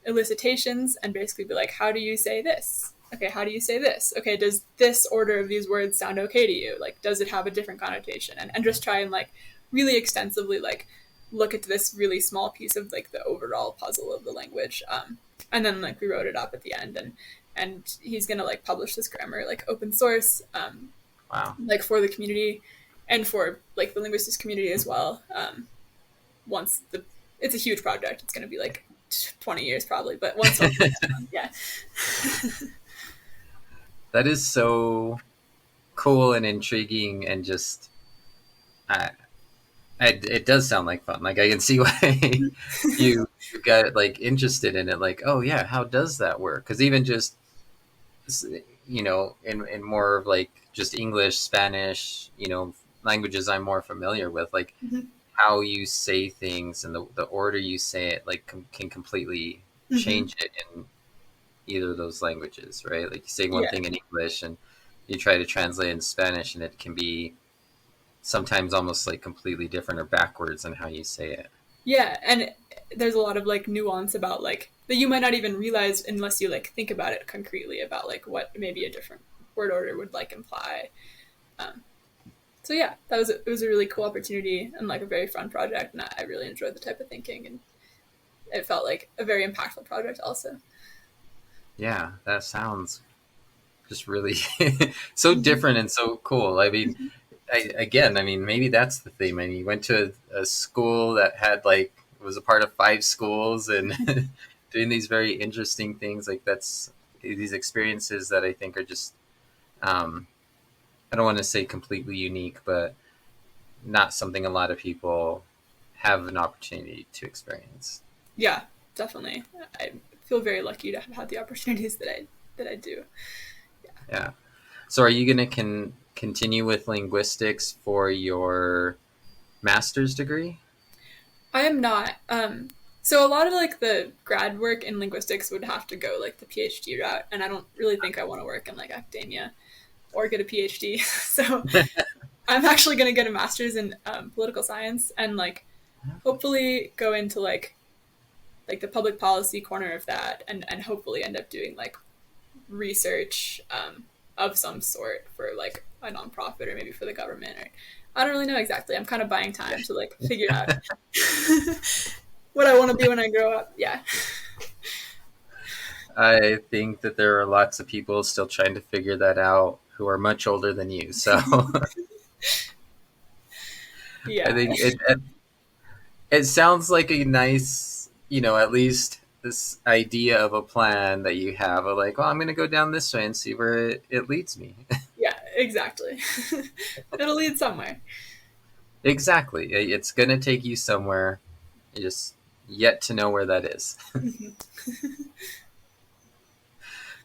elicitations and basically be like, how do you say this? Okay, how do you say this? Okay, does this order of these words sound okay to you? Like, does it have a different connotation? And just try and like really extensively like look at this really small piece of like the overall puzzle of the language. And then like we wrote it up at the end, and he's gonna like publish this grammar like open source, Wow. like for the community and for like the linguistics community as well. Once the It's a huge project. It's gonna be like 20 years probably, but once it's done, yeah. That is so cool and intriguing, and just I, it does sound like fun. Like I can see why you got like interested in it. Like, oh yeah, how does that work? Because even just in more of like just English, Spanish, languages I'm more familiar with, like Mm-hmm. how you say things and the order you say it, like can completely Mm-hmm. change it in either of those languages, right? Like you say one Yeah. thing in English and you try to translate in Spanish, and it can be sometimes almost like completely different or backwards in how you say it. Yeah, and there's a lot of like nuance about like that you might not even realize unless you like think about it concretely about like what maybe a different word order would like imply. Um, so yeah, it was a really cool opportunity and like a very fun project, and I really enjoyed the type of thinking, and it felt like a very impactful project also. Yeah, that sounds just really so Mm-hmm. different and so cool. I mean, I mean, maybe that's the theme. I mean, you went to a school that had like was a part of five schools and doing these very interesting things. Like that's these experiences that I think are just um, I don't want to say completely unique, but not something a lot of people have an opportunity to experience. Yeah, definitely. I feel very lucky to have had the opportunities that I do. Yeah. So, are you going to continue with linguistics for your master's degree? I am not. So a lot of like the grad work in linguistics would have to go like the PhD route, and I don't really think I want to work in like academia or get a PhD. So I'm actually going to get a master's in political science and like hopefully go into like the public policy corner of that, and hopefully end up doing like research of some sort for like a nonprofit or maybe for the government, or I don't really know exactly. I'm kind of buying time to like figure out what I want to be when I grow up. Yeah. I think that there are lots of people still trying to figure that out who are much older than you. So I Yeah. think it sounds like a nice, at least this idea of a plan that you have of like, well, I'm going to go down this way and see where it leads me. Yeah, exactly. It'll lead somewhere. Exactly. It's going to take you somewhere. You just yet to know where that is. Mhm.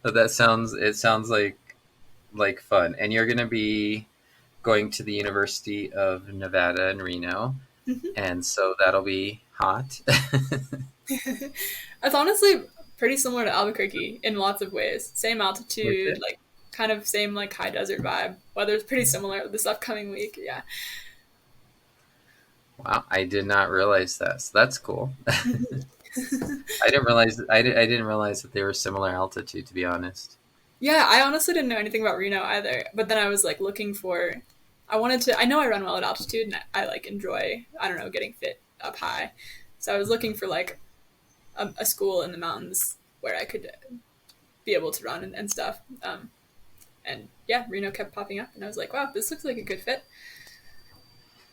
So it sounds like fun. And you're going to be going to the University of Nevada in Reno. Mhm. And so that'll be hot. It's honestly pretty similar to Albuquerque in lots of ways. Same altitude, Okay. like kind of same like high desert vibe. Weather's pretty similar this upcoming week. Yeah. Wow, I did not realize that. So that's cool. Mhm. I didn't realize that they were similar altitude, to be honest. Yeah, I honestly didn't know anything about Reno either. But then I was like looking for, I wanted to, I know I run well at altitude and I like enjoy, I don't know, getting fit up high. So I was looking for like a school in the mountains where I could be able to run and stuff. And yeah, Reno kept popping up and I was like, wow, this looks like a good fit.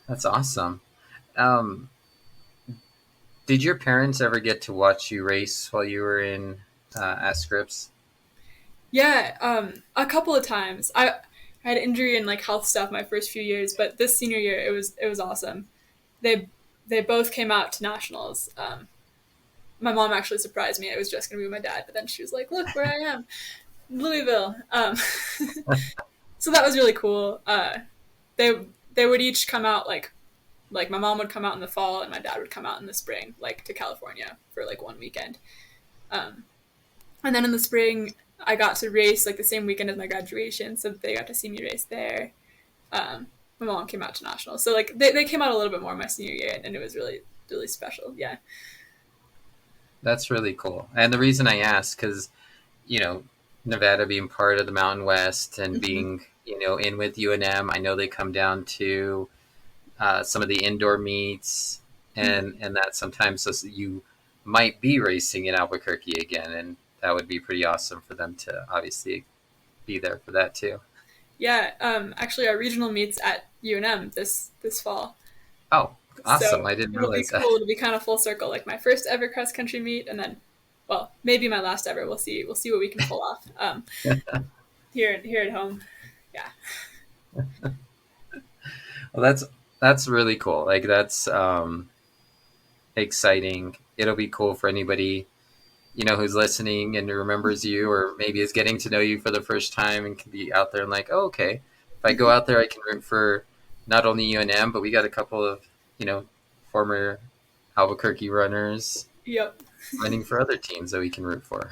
That's awesome. Um, did your parents ever get to watch you race while you were in at Scripps? Yeah, a couple of times. I had injury and like health stuff my first few years, but this senior year it was awesome. They they both came out to nationals. My mom actually surprised me. I was just gonna be with my dad, but then she was like, "Look where I am, Louisville." So that was really cool. They they would each come out like my mom would come out in the fall and my dad would come out in the spring, like to California for like one weekend. Um, and then in the spring, I got to race like the same weekend as my graduation, so they got to see me race there. My mom came out to nationals, so like they came out a little bit more my senior year, and it was really special. Yeah. That's really cool. And the reason I ask, because you know, Nevada being part of the Mountain West and Mm-hmm. being in with UNM, I know they come down to some of the indoor meets. and that sometimes so you might be racing in Albuquerque again, and that would be pretty awesome for them to obviously be there for that too. Yeah, actually, our regional meets at UNM this fall, Oh, awesome! so I didn't it'll be realize that. cool. It'll be kind of full circle, like my first ever cross country meet, and then, well, maybe my last ever. We'll see. We'll see what we can pull off here at home. Yeah, Well, that's really cool. Like that's exciting. It'll be cool for anybody who's listening and remembers you, or maybe is getting to know you for the first time and can be out there and like, oh, okay, if I go out there, I can root for not only UNM, but we got a couple of former Albuquerque runners yep. running for other teams that we can root for.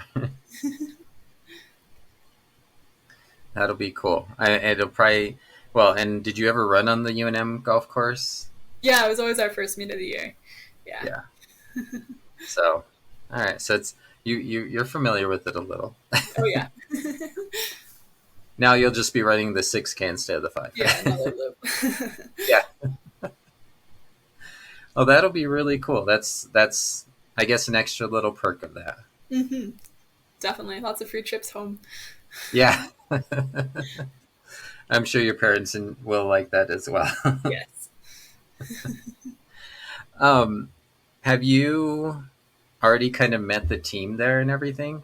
That'll be cool. It'll probably well. And did you ever run on the UNM golf course? Yeah, it was always our first meet of the year. Yeah. Yeah. So, all right. So it's you're familiar with it a little. Oh yeah. Now you'll just be running the 6K instead of the 5. Yeah, another loop. Yeah. Oh, that'll be really cool. That's I guess an extra little perk of that. Mm-hmm. Definitely, lots of free trips home. Yeah. I'm sure your parents will like that as well. Yes. um, have you already kind of met the team there and everything?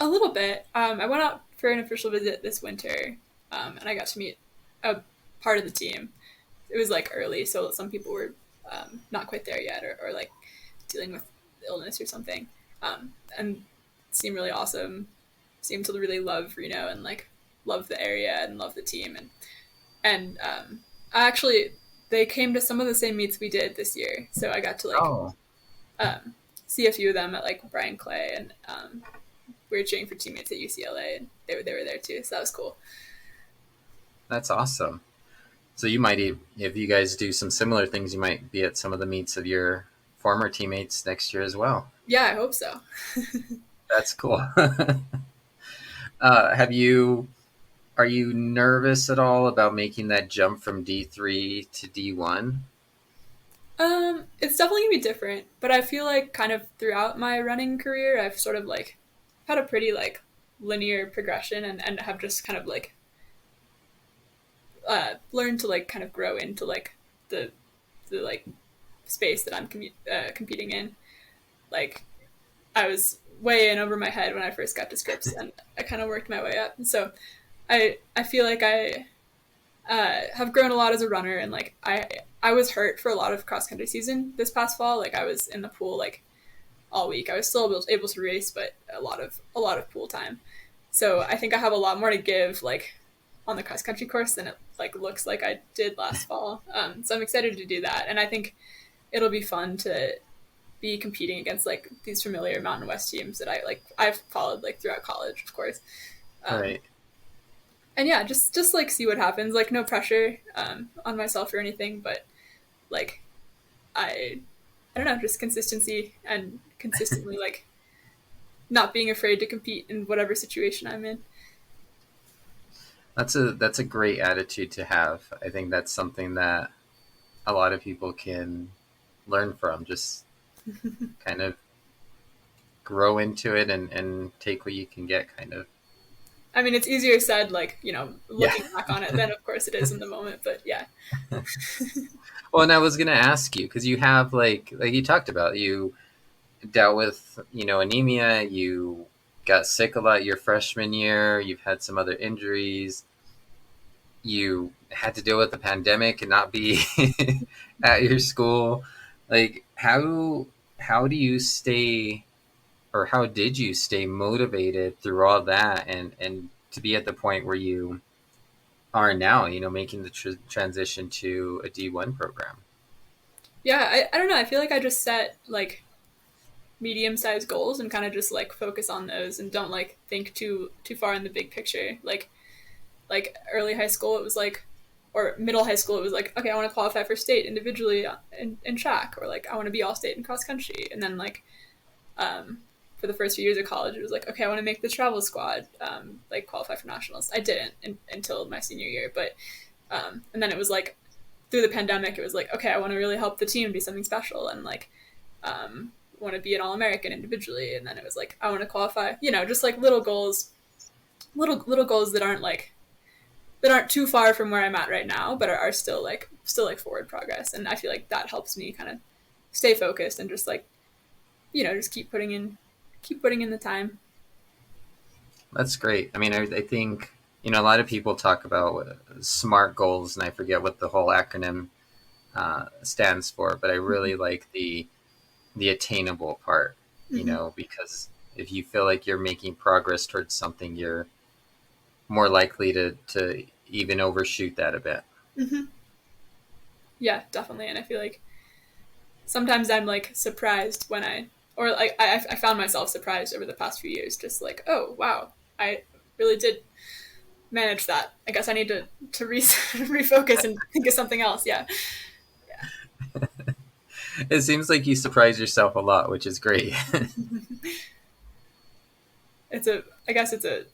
A little bit. I went out for an official visit this winter, and I got to meet a part of the team. It was like early, so some people were not quite there yet, or like dealing with illness or something. And seemed really awesome. Seemed to really love Reno and like love the area and love the team. And actually, they came to some of the same meets we did this year, so I got to like Oh, see a few of them at like Brian Clay, and we were cheering for teammates at UCLA, and they were there too, so that was cool. that's awesome. So you might, if you guys do some similar things, you might be at some of the meets of your former teammates next year as well. Yeah, I hope so. That's cool. Have you? Are you nervous at all about making that jump from D3 to D1? It's definitely gonna be different, but I feel like kind of throughout my running career, I've sort of like had a pretty like linear progression, and have just kind of like learned to like kind of grow into like the like space that I'm competing in. Like I was way in over my head when I first got to Scripps, and I kind of worked my way up. So I feel like I have grown a lot as a runner, and like I was hurt for a lot of cross country season this past fall. Like I was in the pool like all week. I was still able to race, but a lot of pool time. So I think I have a lot more to give like on the cross country course than it like looks like I did last fall. So I'm excited to do that, and I think it'll be fun to be competing against like these familiar Mountain West teams that I've followed like throughout college, of course. Um, Right. and yeah, just like see what happens. Like no pressure on myself or anything, but like I I don't know, just consistency and consistently like not being afraid to compete in whatever situation I'm in. That's a great attitude to have. I think that's something that a lot of people can learn from. Just kind of grow into it and take what you can get, kind of. I mean, it's easier said, like, Yeah. looking back on it than, of course, it is in the moment. But yeah. Well, and I was gonna ask you because you have like you talked about, you dealt with anemia. You got sick a lot your freshman year. You've had some other injuries. You had to deal with the pandemic and not be at your school. Like how do you stay, or how did you stay motivated through all that, and to be at the point where you are now, making the transition to a D1 program? Yeah, I don't know. I feel like I just set, like, medium-sized goals and kind of just, like, focus on those and don't, like, think too far in the big picture. Like early high school, it was like, or middle high school, it was like, okay, I want to qualify for state individually in track, or like I want to be all state in cross country. And then like for the first few years of college, it was like, okay, I want to make the travel squad, like qualify for nationals. I didn't until my senior year, but and then it was like through the pandemic, it was like, okay, I want to really help the team do something special, and like want to be an All-American individually. And then it was like, I want to qualify, just like little goals, little goals that aren't like that aren't too far from where I'm at right now, but are still like forward progress. And I feel like that helps me kind of stay focused and just like, just keep putting in the time. That's great. I mean, I think, a lot of people talk about SMART goals, and I forget what the whole acronym stands for, but I really like the attainable part, Mm-hmm. because if you feel like you're making progress towards something, you're more likely to even overshoot that a bit. Mm-hmm. Yeah, definitely. And I feel like sometimes I'm like surprised when or like I found myself surprised over the past few years, just like, oh wow, I really did manage that. I guess I need to refocus and think of something else. Yeah, It seems like you surprise yourself a lot, which is great. I guess it's a,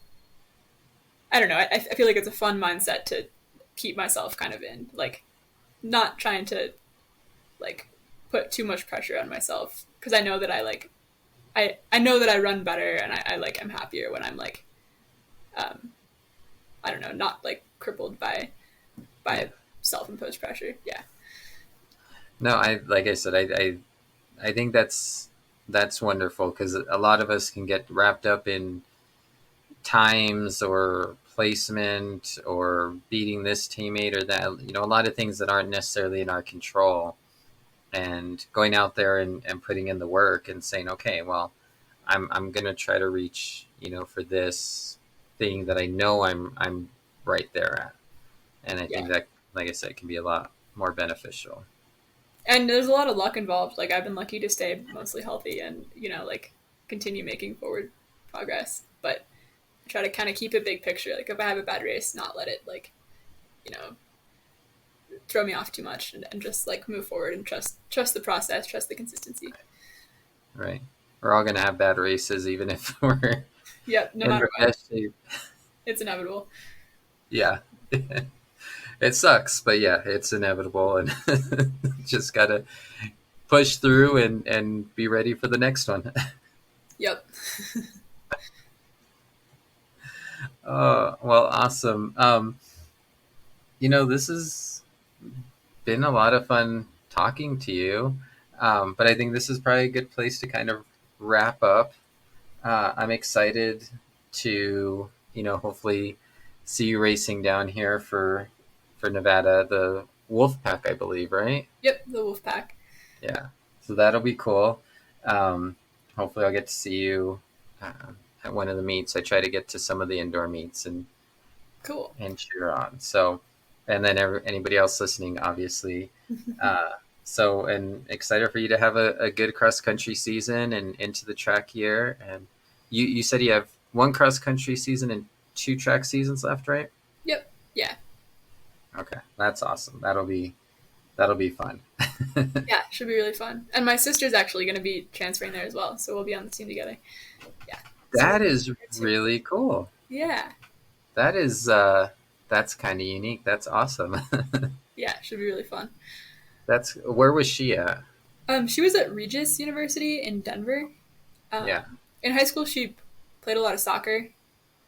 I don't know. I feel like it's a fun mindset to keep myself kind of in, like not trying to like put too much pressure on myself, because I know that I know that I run better, and I like am happier when I'm like um I don't know, not like crippled Yeah. by self-imposed pressure. Yeah. No, like I said, I think that's wonderful, because a lot of us can get wrapped up in times or placement or beating this teammate or that, a lot of things that aren't necessarily in our control, and going out there and putting in the work and saying, okay, well, I'm going to try to reach, for this thing that I know I'm right there at. And I Yeah. think that, like I said, can be a lot more beneficial. And there's a lot of luck involved. Like I've been lucky to stay mostly healthy and, like continue making forward progress. But I try to kind of keep a big picture. Like if I have a bad race, not let it like, you know, throw me off too much, and just like move forward and trust the process, trust the consistency. Right. We're all going to have bad races, even if we're Yep, no in matter the what. best shape. It's inevitable. Yeah. It sucks, but yeah, it's inevitable, and just got to push through and be ready for the next one. Yep. Well, awesome. This has been a lot of fun talking to you, but I think this is probably a good place to kind of wrap up. I'm excited to, hopefully see you racing down here for Nevada, the Wolfpack, I believe, right? Yep, the Wolfpack. Yeah, so that'll be cool. Um, Hopefully, I'll get to see you at one of the meets. I try to get to some of the indoor meets Cool. and cheer on. So, and then anybody else listening, obviously. Uh, and excited for you to have a good cross country season and into the track year. And you said you have one cross country season and two track seasons left, right? Yep. Yeah. Okay, that's awesome. That'll be fun. Yeah, should be really fun. And my sister's actually going to be transferring there as well, so we'll be on the team together. Yeah. So That looking is forward to. really cool. Yeah. That is that's kind of unique. That's awesome. Yeah, should be really fun. That's where was she at? She was at Regis University in Denver. Yeah. In high school, she played a lot of soccer,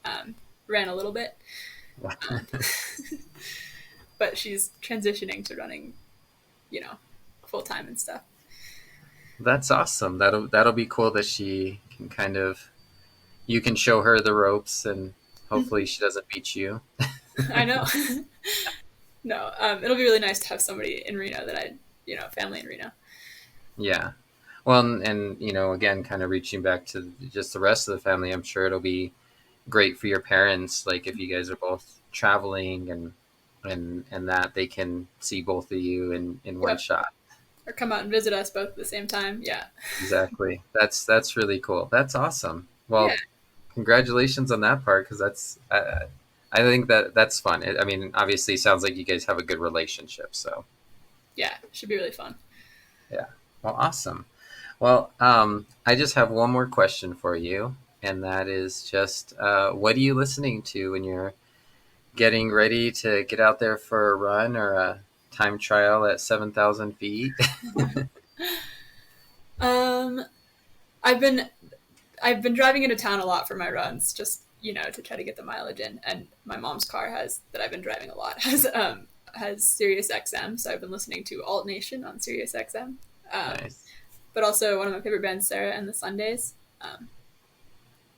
um, ran a little bit, um, but she's transitioning to running, full time and stuff. That's awesome. That'll be cool that she can you can show her the ropes, and hopefully she doesn't beat you. I know. No, it'll be really nice to have somebody in Reno that family in Reno. Yeah. Well, and again, kind of reaching back to just the rest of the family, I'm sure it'll be great for your parents. Like if you guys are both traveling and that they can see both of you in one Yep. shot. Or come out and visit us both at the same time. Yeah. Exactly. That's really cool. That's awesome. Yeah. Well, congratulations on that part, because I think that's fun. I mean, obviously, it sounds like you guys have a good relationship. So Yeah. Should be really fun. yeah. Well, awesome. Well, I just have one more question for you, and that is just what are you listening to when you're getting ready to get out there for a run or a time trial at 7,000 feet? Um, I've been driving into town a lot for my runs, just to try to get the mileage in. And my mom's car that I've been driving a lot has Sirius XM, so I've been listening to Alt Nation on Sirius XM. Nice. But also one of my favorite bands, Sarah and the Sundays.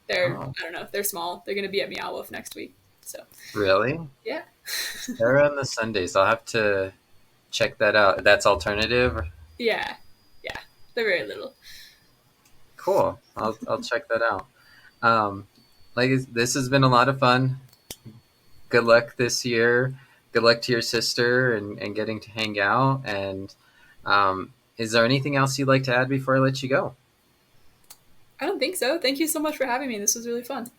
They're Oh, I don't know, they're small. They're gonna be at Meow Wolf next week. So really? yeah. Sarah on the Sundays. I'll have to check that out. That's alternative. Yeah. Yeah. They're very little. Cool. I'll check that out. Um, this has been a lot of fun. Good luck this year. Good luck to your sister and getting to hang out. And is there anything else you'd like to add before I let you go? I don't think so. Thank you so much for having me. This was really fun.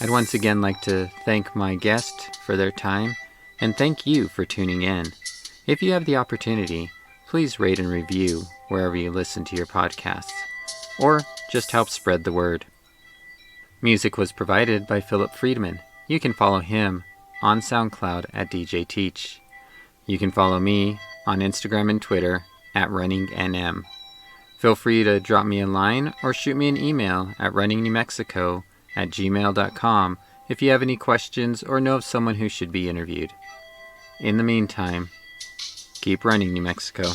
I'd once again like to thank my guest for their time and thank you for tuning in. If you have the opportunity, please rate and review wherever you listen to your podcasts, or just help spread the word. Music was provided by Philip Friedman. You can follow him on SoundCloud at DJ Teach. You can follow me on Instagram and Twitter at RunningNM. Feel free to drop me a line or shoot me an email at runningnewmexico@gmail.com if you have any questions or know of someone who should be interviewed. In the meantime, keep running, New Mexico.